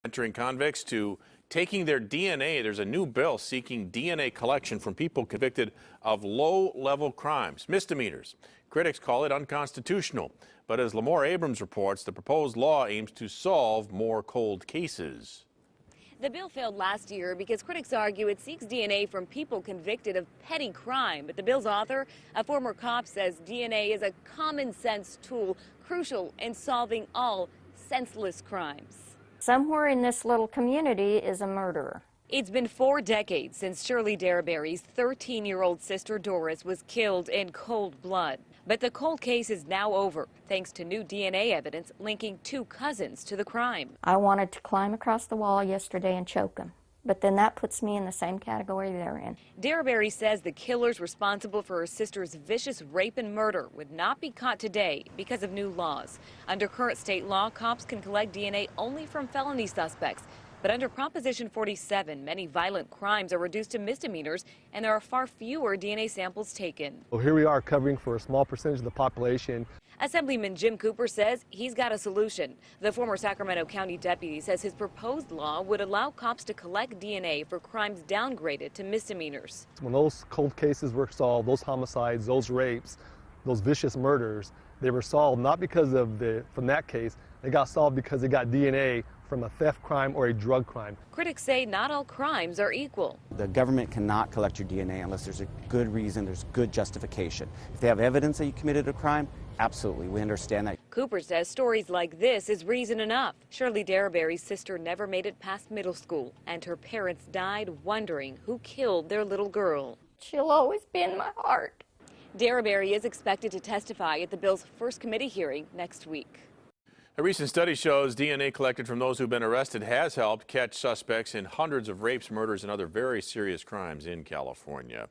Entering convicts to taking their DNA. There's a new bill seeking DNA collection from people convicted of low-level crimes, misdemeanors. Critics call it unconstitutional. But as Lamore Abrams reports, the proposed law aims to solve more cold cases. The bill failed last year because critics argue it seeks DNA from people convicted of petty crime. But the bill's author, a former cop, says DNA is a common sense tool crucial in solving all senseless crimes. Somewhere in this little community is a murderer. It's been 4 decades since Shirley Derryberry's 13-year-old sister Doris was killed in cold blood. But the cold case is now over, thanks to new DNA evidence linking 2 cousins to the crime. I wanted to climb across the wall yesterday and choke him, but then that puts me in the same category they're in. Derryberry says the killers responsible for her sister's vicious rape and murder would not be caught today because of new laws. Under current state law, cops can collect DNA only from felony suspects. But under Proposition 47, many violent crimes are reduced to misdemeanors, and there are far fewer DNA samples taken. Well, here we are covering for a small percentage of the population. Assemblyman Jim Cooper says he's got a solution. The former Sacramento County deputy says his proposed law would allow cops to collect DNA for crimes downgraded to misdemeanors. When those cold cases were solved, those homicides, those rapes, those vicious murders, they were solved not because of from that case, they got solved because they got DNA from a theft crime or a drug crime. Critics say not all crimes are equal. The government cannot collect your DNA unless there's a good reason, there's good justification. If they have evidence that you committed a crime, absolutely, we understand that. Cooper says stories like this is reason enough. Shirley Derryberry's sister never made it past middle school, and her parents died wondering who killed their little girl. She'll always be in my heart. Derryberry is expected to testify at the bill's first committee hearing next week. A recent study shows DNA collected from those who've been arrested has helped catch suspects in hundreds of rapes, murders, and other very serious crimes in California.